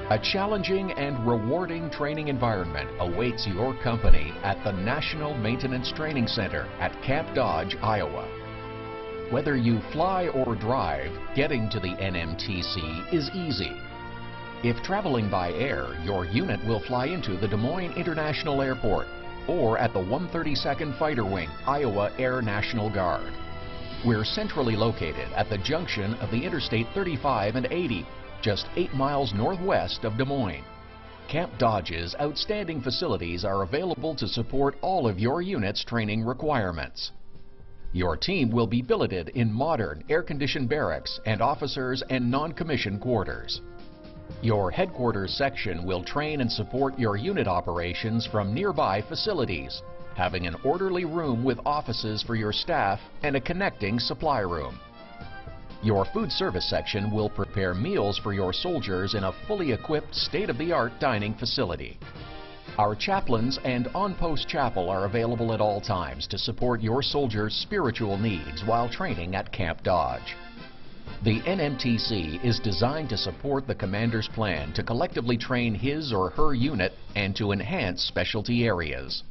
A challenging and rewarding training environment awaits your company at the National Maintenance Training Center at Camp Dodge, Iowa. Whether you fly or drive, getting to the NMTC is easy. If traveling by air, your unit will fly into the Des Moines International Airport or at the 132nd Fighter Wing, Iowa Air National Guard. We're centrally located at the junction of the Interstate 35 and 80, just 8 miles northwest of Des Moines. Camp Dodge's outstanding facilities are available to support all of your unit's training requirements. Your team will be billeted in modern air-conditioned barracks and officers and non-commissioned quarters. Your headquarters section will train and support your unit operations from nearby facilities, having an orderly room with offices for your staff and a connecting supply room. Your food service section will prepare meals for your soldiers in a fully equipped, state-of-the-art dining facility. Our chaplains and on-post chapel are available at all times to support your soldiers' spiritual needs while training at Camp Dodge. The NMTC is designed to support the commander's plan to collectively train his or her unit and to enhance specialty areas.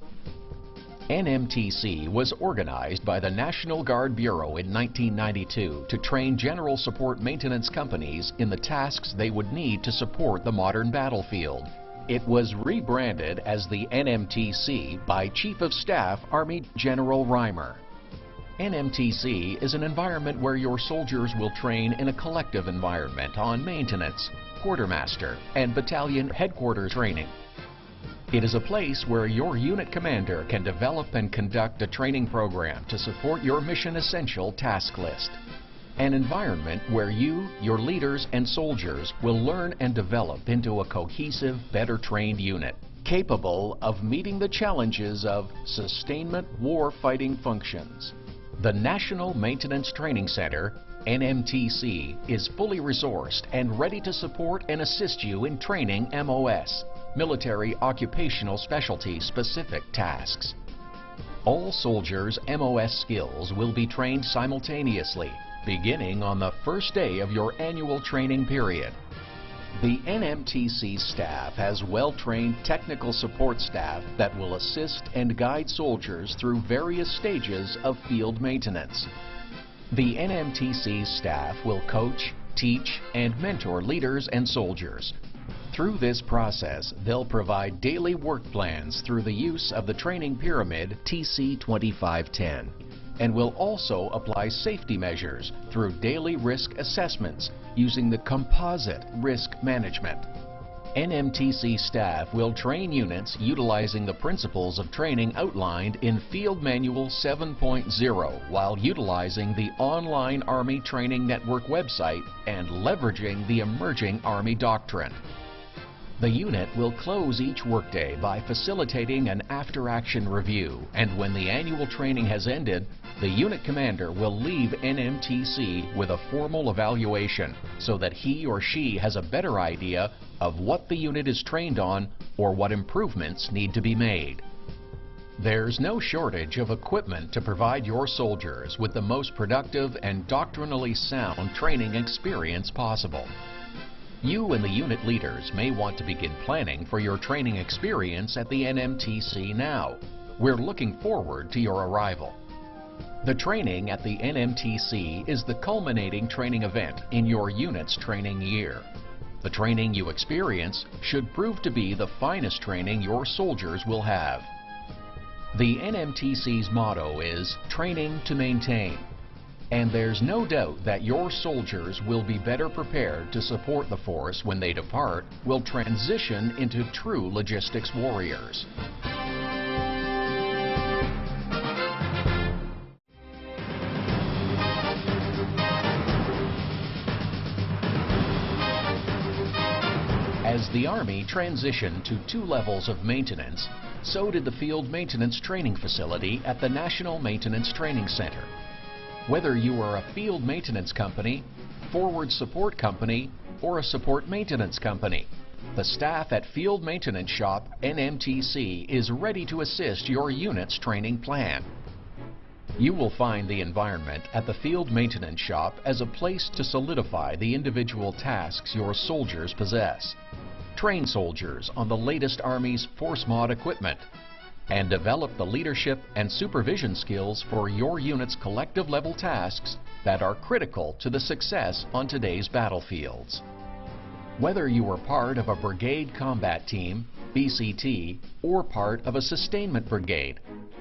NMTC was organized by the National Guard Bureau in 1992 to train general support maintenance companies in the tasks they would need to support the modern battlefield. It was rebranded as the NMTC by Chief of Staff Army General Reimer. NMTC is an environment where your soldiers will train in a collective environment on maintenance, quartermaster, and battalion headquarters training. It is a place where your unit commander can develop and conduct a training program to support your mission essential task list. An environment where you, your leaders, and soldiers will learn and develop into a cohesive, better trained unit, capable of meeting the challenges of sustainment war fighting functions. The National Maintenance Training Center, NMTC, is fully resourced and ready to support and assist you in training MOS, military occupational specialty specific tasks. All soldiers' MOS skills will be trained simultaneously, beginning on the first day of your annual training period. The NMTC staff has well-trained technical support staff that will assist and guide soldiers through various stages of field maintenance. The NMTC staff will coach, teach, and mentor leaders and soldiers. Through this process, they'll provide daily work plans through the use of the training pyramid TC 2510 and will also apply safety measures through daily risk assessments using the composite risk management. NMTC staff will train units utilizing the principles of training outlined in Field Manual 7.0 while utilizing the online Army Training Network website and leveraging the emerging Army doctrine. The unit will close each workday by facilitating an after-action review, and when the annual training has ended, the unit commander will leave NMTC with a formal evaluation so that he or she has a better idea of what the unit is trained on or what improvements need to be made. There's no shortage of equipment to provide your soldiers with the most productive and doctrinally sound training experience possible. You and the unit leaders may want to begin planning for your training experience at the NMTC now. We're looking forward to your arrival. The training at the NMTC is the culminating training event in your unit's training year. The training you experience should prove to be the finest training your soldiers will have. The NMTC's motto is "Training to Maintain." And there's no doubt that your soldiers will be better prepared to support the force when they depart, will transition into true logistics warriors. As the Army transitioned to 2 levels of maintenance, so did the Field Maintenance Training Facility at the National Maintenance Training Center. Whether you are a field maintenance company, forward support company, or a support maintenance company, the staff at Field Maintenance Shop NMTC is ready to assist your unit's training plan. You will find the environment at the Field Maintenance Shop as a place to solidify the individual tasks your soldiers possess. train soldiers on the latest Army's Force Mod equipment, and develop the leadership and supervision skills for your unit's collective level tasks that are critical to the success on today's battlefields. Whether you are part of a brigade combat team, BCT, or part of a sustainment brigade,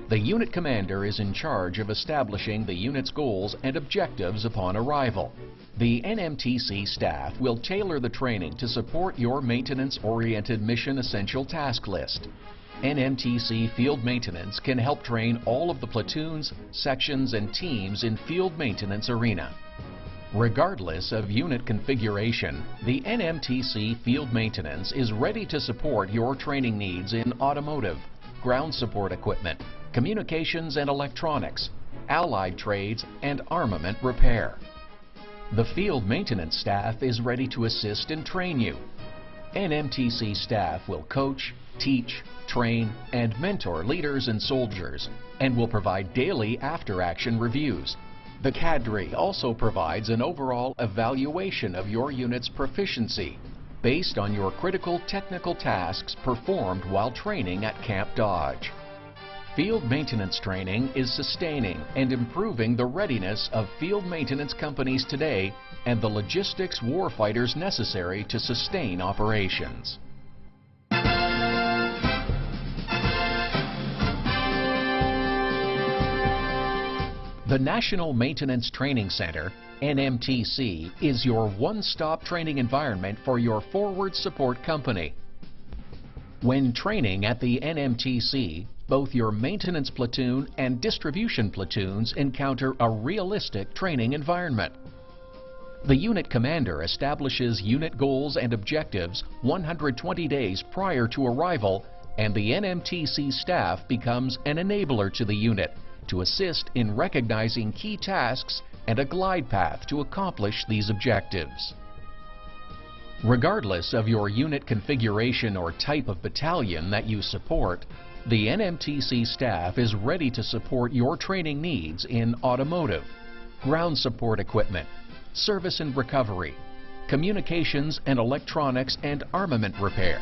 the unit commander is in charge of establishing the unit's goals and objectives upon arrival. The NMTC staff will tailor the training to support your maintenance-oriented mission essential task list. NMTC Field Maintenance can help train all of the platoons, sections, and teams in field maintenance arena. Regardless of unit configuration, the NMTC Field Maintenance is ready to support your training needs in automotive, ground support equipment, communications and electronics, allied trades, and armament repair. The field maintenance staff is ready to assist and train you. NMTC staff will coach, teach, train, and mentor leaders and soldiers, and will provide daily after-action reviews. The cadre also provides an overall evaluation of your unit's proficiency based on your critical technical tasks performed while training at Camp Dodge. Field maintenance training is sustaining and improving the readiness of field maintenance companies today and the logistics warfighters necessary to sustain operations. The National Maintenance Training Center, NMTC, is your one-stop training environment for your forward support company. When training at the NMTC, both your maintenance platoon and distribution platoons encounter a realistic training environment. The unit commander establishes unit goals and objectives 120 days prior to arrival, and the NMTC staff becomes an enabler to the unit to assist in recognizing key tasks and a glide path to accomplish these objectives. Regardless of your unit configuration or type of battalion that you support, the NMTC staff is ready to support your training needs in automotive, ground support equipment, service and recovery, communications and electronics, and armament repair.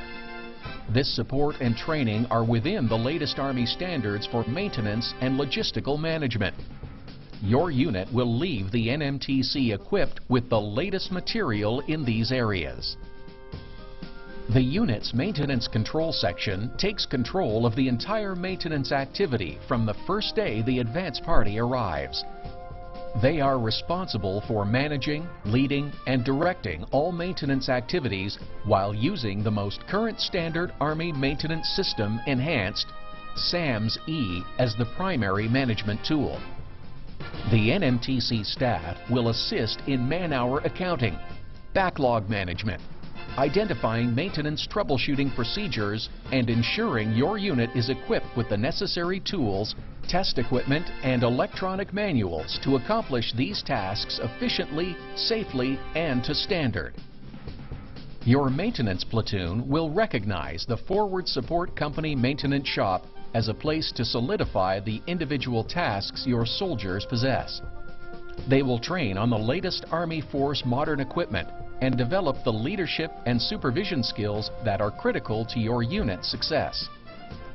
This support and training are within the latest Army standards for maintenance and logistical management. Your unit will leave the NMTC equipped with the latest material in these areas. The unit's maintenance control section takes control of the entire maintenance activity from the first day the advance party arrives. They are responsible for managing, leading, and directing all maintenance activities while using the most current standard Army Maintenance System Enhanced, SAMS-E, as the primary management tool. The NMTC staff will assist in man-hour accounting, backlog management, identifying maintenance troubleshooting procedures, and ensuring your unit is equipped with the necessary tools, test equipment, and electronic manuals to accomplish these tasks efficiently, safely, and to standard. Your maintenance platoon will recognize the Forward Support Company Maintenance Shop as a place to solidify the individual tasks your soldiers possess. They will train on the latest Army Force modern equipment and develop the leadership and supervision skills that are critical to your unit's success.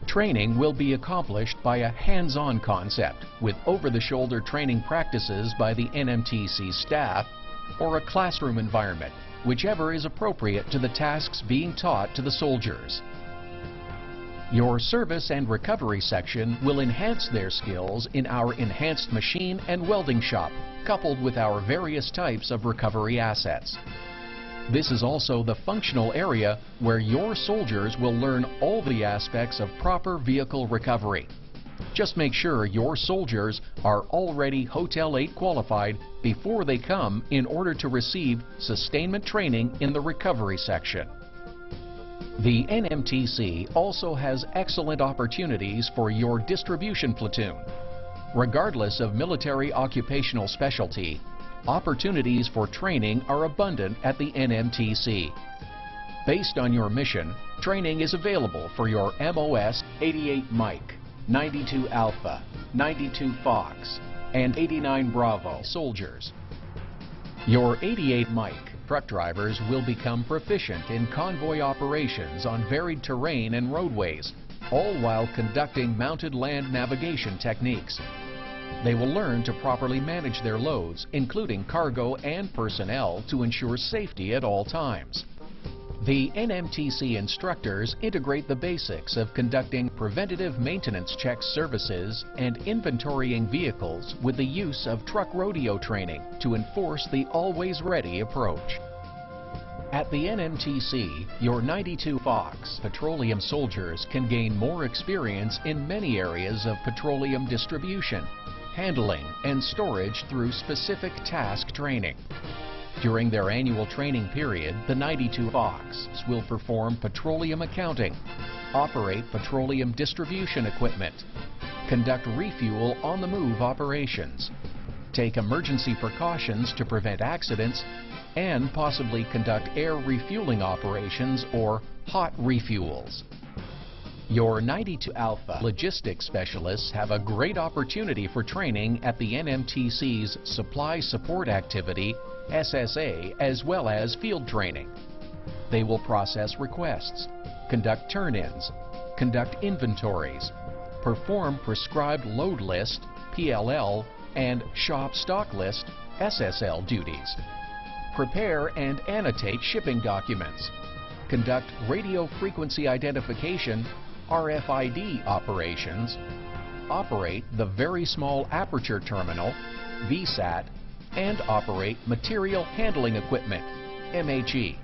Training will be accomplished by a hands-on concept with over-the-shoulder training practices by the NMTC staff or a classroom environment, whichever is appropriate to the tasks being taught to the soldiers. Your service and recovery section will enhance their skills in our enhanced machine and welding shop, coupled with our various types of recovery assets. This is also the functional area where your soldiers will learn all the aspects of proper vehicle recovery. Just make sure your soldiers are already Hotel 8 qualified before they come in order to receive sustainment training in the recovery section. The NMTC also has excellent opportunities for your distribution platoon. Regardless of military occupational specialty, opportunities for training are abundant at the NMTC. Based on your mission, training is available for your MOS 88 Mike, 92 Alpha, 92 Fox, and 89 Bravo soldiers. Your 88 Mike, truck drivers will become proficient in convoy operations on varied terrain and roadways, all while conducting mounted land navigation techniques. They will learn to properly manage their loads, including cargo and personnel, to ensure safety at all times. The NMTC instructors integrate the basics of conducting preventative maintenance check services and inventorying vehicles with the use of truck rodeo training to enforce the always ready approach. At the NMTC, your 92 Fox petroleum soldiers can gain more experience in many areas of petroleum distribution, handling, and storage through specific task training. During their annual training period, the 92 Fox will perform petroleum accounting, operate petroleum distribution equipment, conduct refuel on-the-move operations, take emergency precautions to prevent accidents, and possibly conduct air refueling operations or hot refuels. Your 92 Alpha logistics specialists have a great opportunity for training at the NMTC's Supply Support Activity, SSA, as well as field training. They will process requests, conduct turn-ins, conduct inventories, perform prescribed load list, PLL, and shop stock list, SSL duties, prepare and annotate shipping documents, conduct radio frequency identification, RFID operations, operate the Very Small Aperture Terminal, VSAT, and operate Material Handling Equipment, MHE.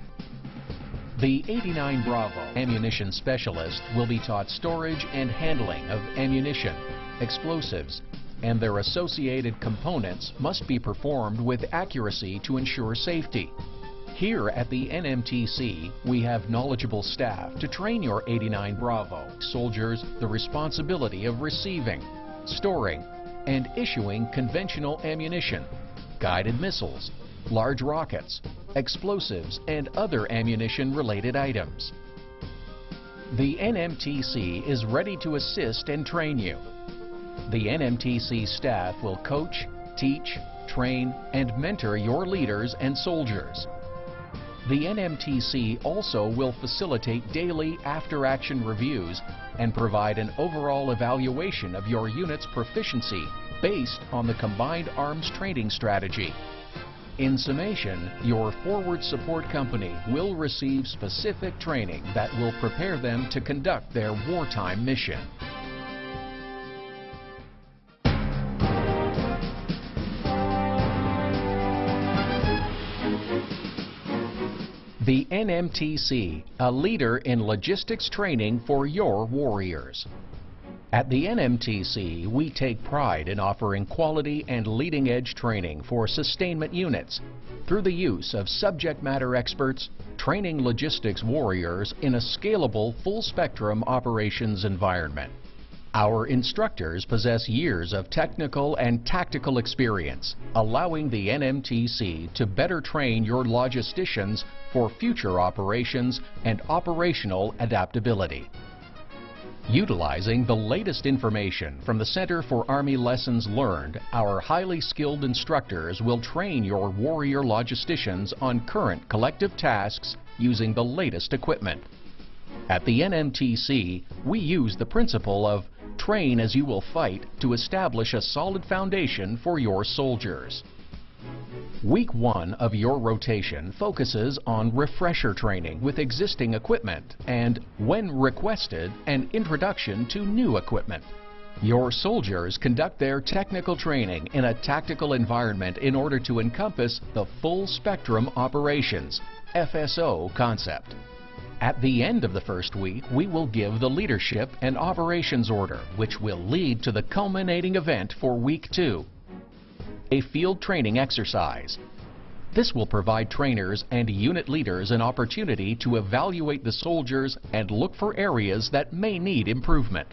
The 89 Bravo ammunition specialist will be taught storage and handling of ammunition, explosives, and their associated components must be performed with accuracy to ensure safety. Here at the NMTC, we have knowledgeable staff to train your 89 Bravo soldiers the responsibility of receiving, storing, and issuing conventional ammunition, guided missiles, large rockets, explosives, and other ammunition-related items. The NMTC is ready to assist and train you. The NMTC staff will coach, teach, train, and mentor your leaders and soldiers. The NMTC also will facilitate daily after-action reviews and provide an overall evaluation of your unit's proficiency based on the Combined Arms Training Strategy. In summation, your forward support company will receive specific training that will prepare them to conduct their wartime mission. The NMTC, a leader in logistics training for your warriors. At the NMTC, we take pride in offering quality and leading-edge training for sustainment units through the use of subject matter experts training logistics warriors in a scalable, full-spectrum operations environment. Our instructors possess years of technical and tactical experience, allowing the NMTC to better train your logisticians for future operations and operational adaptability. Utilizing the latest information from the Center for Army Lessons Learned, our highly skilled instructors will train your warrior logisticians on current collective tasks using the latest equipment. At the NMTC, we use the principle of train as you will fight to establish a solid foundation for your soldiers. Week 1 of your rotation focuses on refresher training with existing equipment and, when requested, an introduction to new equipment. Your soldiers conduct their technical training in a tactical environment in order to encompass the full spectrum operations, FSO concept. At the end of the first week, we will give the leadership and operations order, which will lead to the culminating event for week 2, a field training exercise. This will provide trainers and unit leaders an opportunity to evaluate the soldiers and look for areas that may need improvement.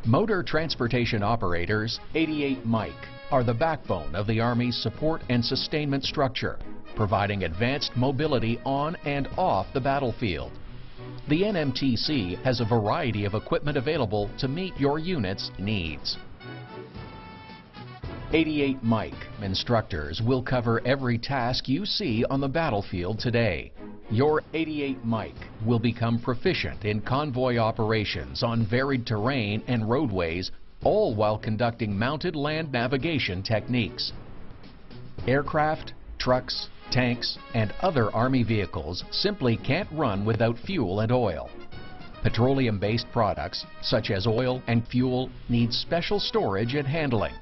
Motor transportation operators, 88 Mike, are the backbone of the Army's support and sustainment structure, providing advanced mobility on and off the battlefield. The NMTC has a variety of equipment available to meet your unit's needs. 88 Mike instructors will cover every task you see on the battlefield today. Your 88 Mike will become proficient in convoy operations on varied terrain and roadways, all while conducting mounted land navigation techniques. Aircraft, trucks, tanks, and other Army vehicles simply can't run without fuel and oil. Petroleum-based products, such as oil and fuel, need special storage and handling.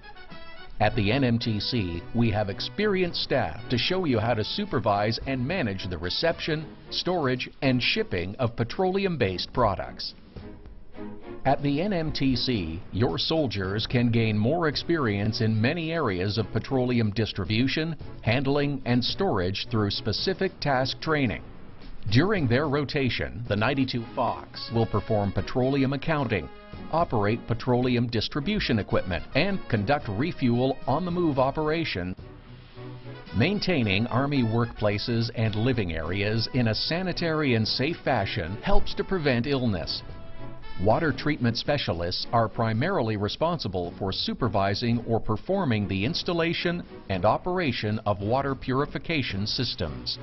At the NMTC, we have experienced staff to show you how to supervise and manage the reception, storage, and shipping of petroleum-based products. At the NMTC, your soldiers can gain more experience in many areas of petroleum distribution, handling, and storage through specific task training. During their rotation, the 92 Fox will perform petroleum accounting, operate petroleum distribution equipment, and conduct refuel on-the-move operation, maintaining Army workplaces and living areas in a sanitary and safe fashion helps to prevent illness. Water treatment specialists are primarily responsible for supervising or performing the installation and operation of water purification systems.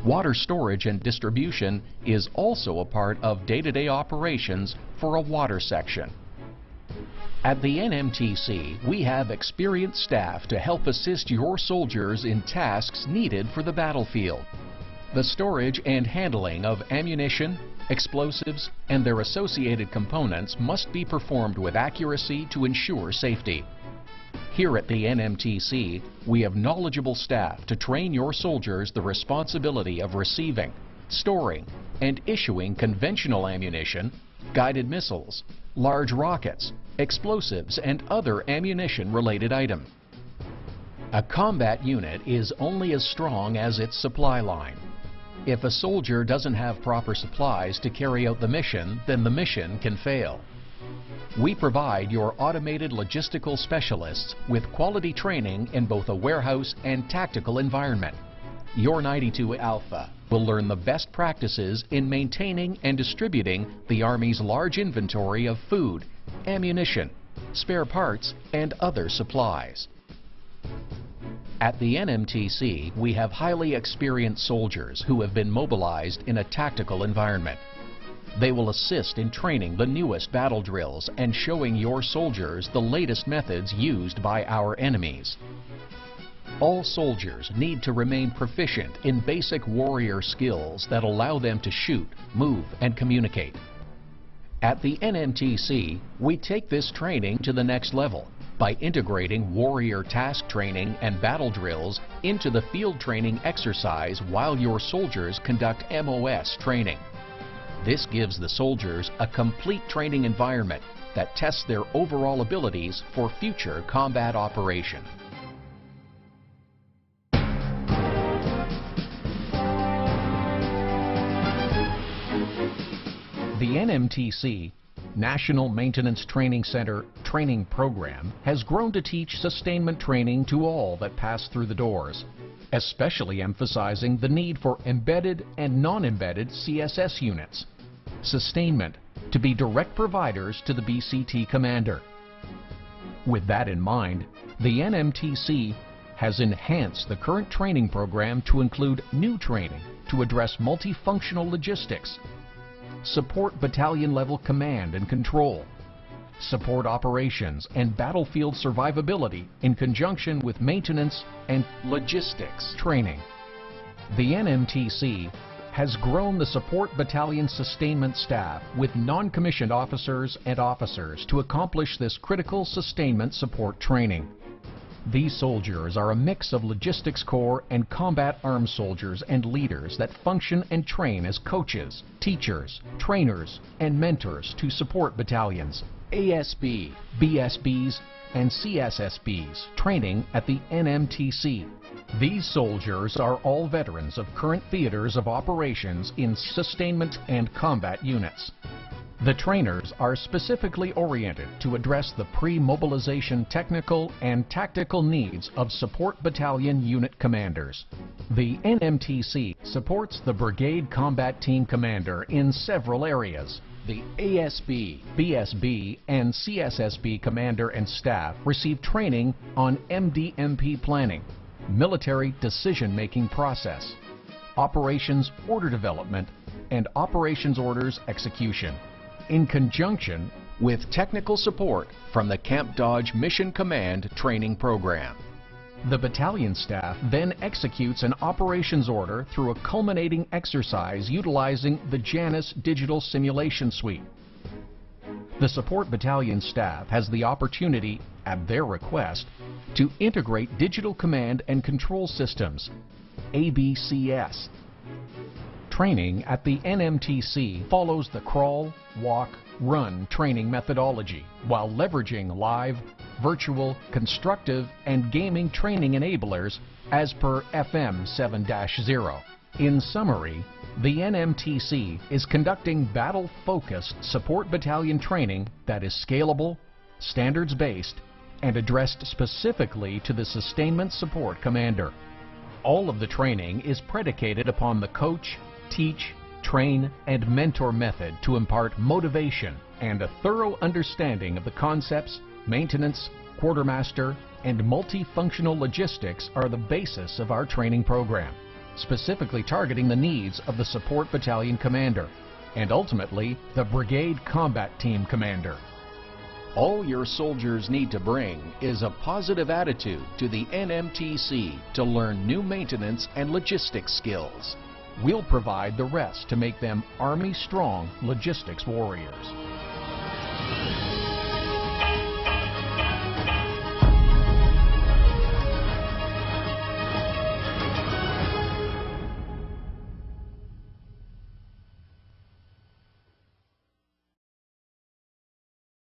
Water storage and distribution is also a part of day-to-day operations for a water section. At the NMTC, we have experienced staff to help assist your soldiers in tasks needed for the battlefield. The storage and handling of ammunition, explosives, and their associated components must be performed with accuracy to ensure safety. Here at the NMTC, we have knowledgeable staff to train your soldiers the responsibility of receiving, storing, and issuing conventional ammunition, guided missiles, large rockets, explosives, and other ammunition-related items. A combat unit is only as strong as its supply line. If a soldier doesn't have proper supplies to carry out the mission, then the mission can fail. We provide your automated logistical specialists with quality training in both a warehouse and tactical environment. Your 92 Alpha will learn the best practices in maintaining and distributing the Army's large inventory of food, ammunition, spare parts, and other supplies. At the NMTC, we have highly experienced soldiers who have been mobilized in a tactical environment. They will assist in training the newest battle drills and showing your soldiers the latest methods used by our enemies. All soldiers need to remain proficient in basic warrior skills that allow them to shoot, move, and communicate. At the NMTC, we take this training to the next level by integrating warrior task training and battle drills into the field training exercise while your soldiers conduct MOS training. This gives the soldiers a complete training environment that tests their overall abilities for future combat operation. The NMTC National Maintenance Training Center training program has grown to teach sustainment training to all that pass through the doors, especially emphasizing the need for embedded and non-embedded CSS units. Sustainment to be direct providers to the BCT commander. With that in mind, the NMTC has enhanced the current training program to include new training to address multifunctional logistics, support battalion-level command and control, support operations and battlefield survivability in conjunction with maintenance and logistics training. The NMTC has grown the support battalion sustainment staff with non-commissioned officers and officers to accomplish this critical sustainment support training. These soldiers are a mix of logistics corps and combat armed soldiers and leaders that function and train as coaches, teachers, trainers, and mentors to support battalions, ASB, BSBs, and CSSBs training at the NMTC. These soldiers are all veterans of current theaters of operations in sustainment and combat units. The trainers are specifically oriented to address the pre-mobilization technical and tactical needs of support battalion unit commanders. The NMTC supports the brigade combat team commander in several areas. The ASB, BSB, and CSSB commander and staff receive training on MDMP planning, military decision-making process, operations order development, and operations orders execution, in conjunction with technical support from the Camp Dodge Mission Command training program. The battalion staff then executes an operations order through a culminating exercise utilizing the Janus Digital Simulation Suite. The support battalion staff has the opportunity, at their request, to integrate digital command and control systems, ABCS. Training at the NMTC follows the crawl, walk, run training methodology while leveraging live, virtual, constructive, and gaming training enablers as per FM 7-0. In summary, the NMTC is conducting battle-focused support battalion training that is scalable, standards-based, and addressed specifically to the sustainment support commander. All of the training is predicated upon the coach, teach, train, and mentor method to impart motivation and a thorough understanding of the concepts, maintenance, quartermaster, and multifunctional logistics are the basis of our training program, specifically targeting the needs of the support battalion commander and ultimately the brigade combat team commander. All your soldiers need to bring is a positive attitude to the NMTC to learn new maintenance and logistics skills. We'll provide the rest to make them Army-strong logistics warriors.